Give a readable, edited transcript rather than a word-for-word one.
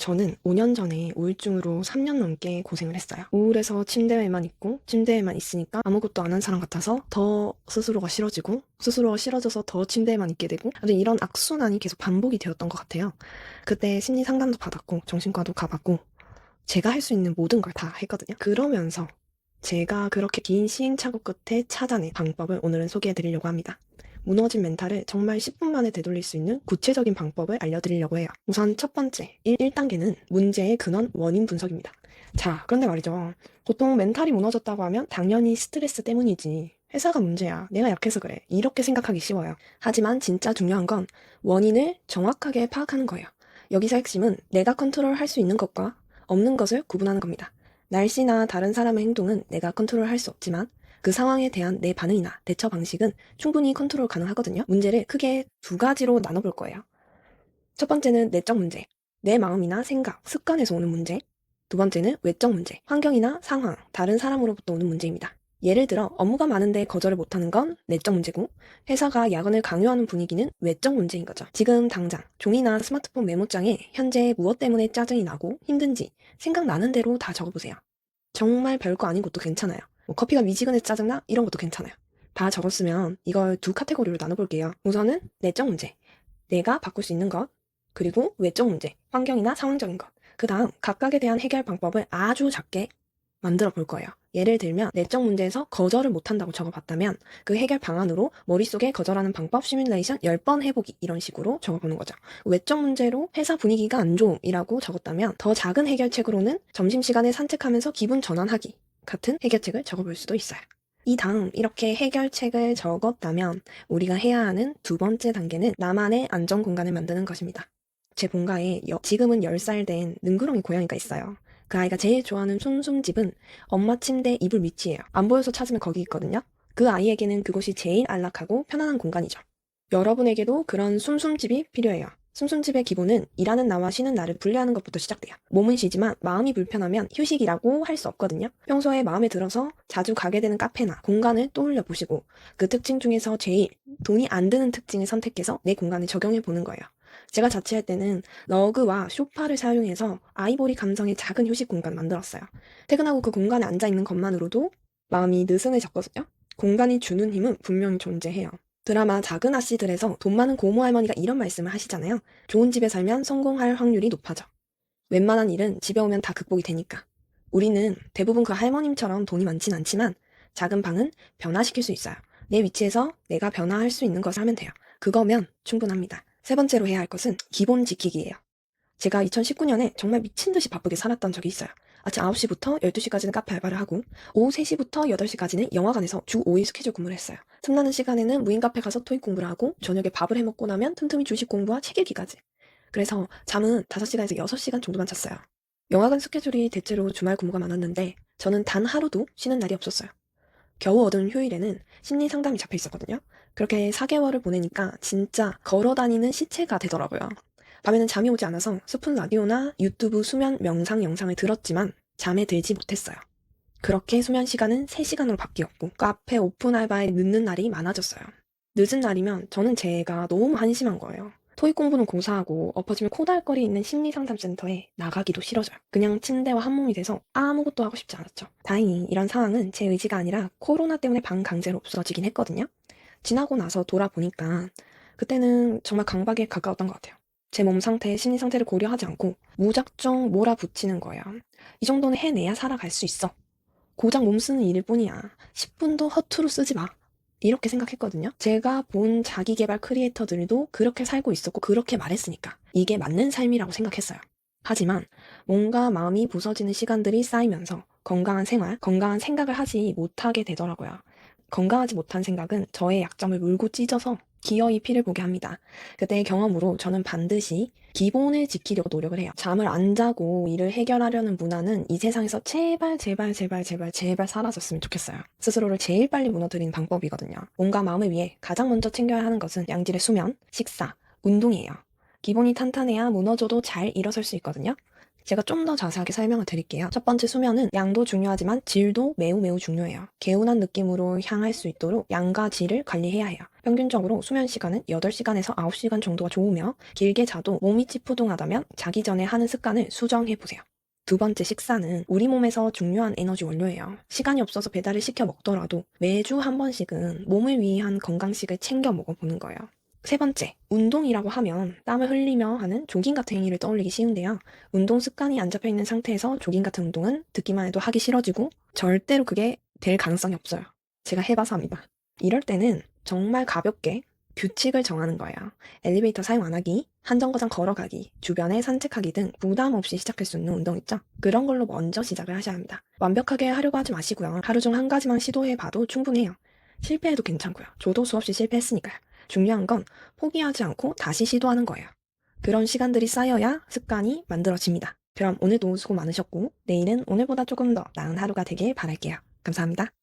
저는 5년 전에 우울증으로 3년 넘게 고생을 했어요. 우울해서 침대에만 있고 침대에만 있으니까 아무것도 안 한 사람 같아서 더 스스로가 싫어지고 스스로가 싫어져서 더 침대에만 있게 되고 아주 이런 악순환이 계속 반복이 되었던 것 같아요. 그때 심리 상담도 받았고 정신과도 가봤고 제가 할 수 있는 모든 걸 다 했거든요. 그러면서 제가 그렇게 긴 시행착오 끝에 찾아낸 방법을 오늘은 소개해 드리려고 합니다. 무너진 멘탈을 정말 10분 만에 되돌릴 수 있는 구체적인 방법을 알려드리려고 해요. 우선 첫 번째, 1단계는 문제의 근원, 원인 분석입니다. 자, 그런데 말이죠. 보통 멘탈이 무너졌다고 하면 당연히 스트레스 때문이지. 회사가 문제야. 내가 약해서 그래. 이렇게 생각하기 쉬워요. 하지만 진짜 중요한 건 원인을 정확하게 파악하는 거예요. 여기서 핵심은 내가 컨트롤할 수 있는 것과 없는 것을 구분하는 겁니다. 날씨나 다른 사람의 행동은 내가 컨트롤할 수 없지만 그 상황에 대한 내 반응이나 대처 방식은 충분히 컨트롤 가능하거든요. 문제를 크게 두 가지로 나눠볼 거예요. 첫 번째는 내적 문제, 내 마음이나 생각, 습관에서 오는 문제. 두 번째는 외적 문제, 환경이나 상황, 다른 사람으로부터 오는 문제입니다. 예를 들어 업무가 많은데 거절을 못하는 건 내적 문제고 회사가 야근을 강요하는 분위기는 외적 문제인 거죠. 지금 당장 종이나 스마트폰 메모장에 현재 무엇 때문에 짜증이 나고 힘든지 생각나는 대로 다 적어보세요. 정말 별거 아닌 것도 괜찮아요. 뭐 커피가 미지근해서 짜증나? 이런 것도 괜찮아요. 다 적었으면 이걸 두 카테고리로 나눠볼게요. 우선은 내적 문제, 내가 바꿀 수 있는 것, 그리고 외적 문제, 환경이나 상황적인 것. 그 다음 각각에 대한 해결 방법을 아주 작게 만들어 볼 거예요. 예를 들면 내적 문제에서 거절을 못한다고 적어봤다면 그 해결 방안으로 머릿속에 거절하는 방법 시뮬레이션 10번 해보기 이런 식으로 적어보는 거죠. 외적 문제로 회사 분위기가 안 좋음이라고 적었다면 더 작은 해결책으로는 점심시간에 산책하면서 기분 전환하기 같은 해결책을 적어볼 수도 있어요. 이 다음 이렇게 해결책을 적었다면 우리가 해야 하는 두 번째 단계는 나만의 안전 공간을 만드는 것입니다. 제 본가에 지금은 10살 된 능구렁이 고양이가 있어요. 그 아이가 제일 좋아하는 숨숨집은 엄마 침대 이불 밑이에요. 안 보여서 찾으면 거기 있거든요. 그 아이에게는 그곳이 제일 안락하고 편안한 공간이죠. 여러분에게도 그런 숨숨집이 필요해요. 숨숨집의 기본은 일하는 나와 쉬는 나를 분리하는 것부터 시작돼요. 몸은 쉬지만 마음이 불편하면 휴식이라고 할 수 없거든요. 평소에 마음에 들어서 자주 가게 되는 카페나 공간을 떠올려 보시고 그 특징 중에서 제일 돈이 안 드는 특징을 선택해서 내 공간에 적용해 보는 거예요. 제가 자취할 때는 러그와 소파를 사용해서 아이보리 감성의 작은 휴식 공간을 만들었어요. 퇴근하고 그 공간에 앉아있는 것만으로도 마음이 느슨해졌거든요. 공간이 주는 힘은 분명히 존재해요. 드라마 작은 아씨들에서 돈 많은 고모 할머니가 이런 말씀을 하시잖아요. 좋은 집에 살면 성공할 확률이 높아져. 웬만한 일은 집에 오면 다 극복이 되니까. 우리는 대부분 그 할머님처럼 돈이 많진 않지만 작은 방은 변화시킬 수 있어요. 내 위치에서 내가 변화할 수 있는 것을 하면 돼요. 그거면 충분합니다. 세 번째로 해야 할 것은 기본 지키기예요. 제가 2019년에 정말 미친 듯이 바쁘게 살았던 적이 있어요. 아침 9시부터 12시까지는 카페 알바를 하고 오후 3시부터 8시까지는 영화관에서 주 5일 스케줄 근무를 했어요. 틈나는 시간에는 무인 카페 가서 토익 공부를 하고 저녁에 밥을 해먹고 나면 틈틈이 주식 공부와 책 읽기까지. 그래서 잠은 5시간에서 6시간 정도만 잤어요. 영화관 스케줄이 대체로 주말 근무가 많았는데 저는 단 하루도 쉬는 날이 없었어요. 겨우 얻은 휴일에는 심리 상담이 잡혀 있었거든요. 그렇게 4개월을 보내니까 진짜 걸어 다니는 시체가 되더라고요. 밤에는 잠이 오지 않아서 스푼 라디오나 유튜브 수면 명상 영상을 들었지만 잠에 들지 못했어요. 그렇게 수면 시간은 3시간으로 바뀌었고 카페 오픈 알바에 늦는 날이 많아졌어요. 늦은 날이면 저는 제가 너무 한심한 거예요. 토익 공부는 고사하고 엎어지면 코달거리 있는 심리상담센터에 나가기도 싫어져요. 그냥 침대와 한몸이 돼서 아무것도 하고 싶지 않았죠. 다행히 이런 상황은 제 의지가 아니라 코로나 때문에 반강제로 없어지긴 했거든요. 지나고 나서 돌아보니까 그때는 정말 강박에 가까웠던 것 같아요. 제 몸 상태, 심리 상태를 고려하지 않고 무작정 몰아붙이는 거예요. 이 정도는 해내야 살아갈 수 있어. 고작 몸 쓰는 일일 뿐이야. 10분도 허투루 쓰지 마. 이렇게 생각했거든요. 제가 본 자기계발 크리에이터들도 그렇게 살고 있었고 그렇게 말했으니까 이게 맞는 삶이라고 생각했어요. 하지만 뭔가 마음이 부서지는 시간들이 쌓이면서 건강한 생활, 건강한 생각을 하지 못하게 되더라고요. 건강하지 못한 생각은 저의 약점을 물고 찢어서 기어이 피를 보게 합니다. 그때의 경험으로 저는 반드시 기본을 지키려고 노력을 해요. 잠을 안 자고 일을 해결하려는 문화는 이 세상에서 제발 제발 제발 제발 제발 사라졌으면 좋겠어요. 스스로를 제일 빨리 무너뜨리는 방법이거든요. 몸과 마음을 위해 가장 먼저 챙겨야 하는 것은 양질의 수면, 식사, 운동이에요. 기본이 탄탄해야 무너져도 잘 일어설 수 있거든요. 제가 좀 더 자세하게 설명을 드릴게요. 첫 번째 수면은 양도 중요하지만 질도 매우 매우 중요해요. 개운한 느낌으로 향할 수 있도록 양과 질을 관리해야 해요. 평균적으로 수면 시간은 8시간에서 9시간 정도가 좋으며 길게 자도 몸이 찌뿌둥하다면 자기 전에 하는 습관을 수정해보세요. 두 번째 식사는 우리 몸에서 중요한 에너지 원료예요. 시간이 없어서 배달을 시켜 먹더라도 매주 한 번씩은 몸을 위한 건강식을 챙겨 먹어보는 거예요. 세 번째, 운동이라고 하면 땀을 흘리며 하는 조깅 같은 행위를 떠올리기 쉬운데요. 운동 습관이 안 잡혀있는 상태에서 조깅 같은 운동은 듣기만 해도 하기 싫어지고 절대로 그게 될 가능성이 없어요. 제가 해봐서 합니다. 이럴 때는 정말 가볍게 규칙을 정하는 거예요. 엘리베이터 사용 안 하기, 한정거장 걸어가기, 주변에 산책하기 등 부담 없이 시작할 수 있는 운동 있죠? 그런 걸로 먼저 시작을 하셔야 합니다. 완벽하게 하려고 하지 마시고요. 하루 중 한 가지만 시도해봐도 충분해요. 실패해도 괜찮고요. 저도 수없이 실패했으니까요. 중요한 건 포기하지 않고 다시 시도하는 거예요. 그런 시간들이 쌓여야 습관이 만들어집니다. 그럼 오늘도 수고 많으셨고 내일은 오늘보다 조금 더 나은 하루가 되길 바랄게요. 감사합니다.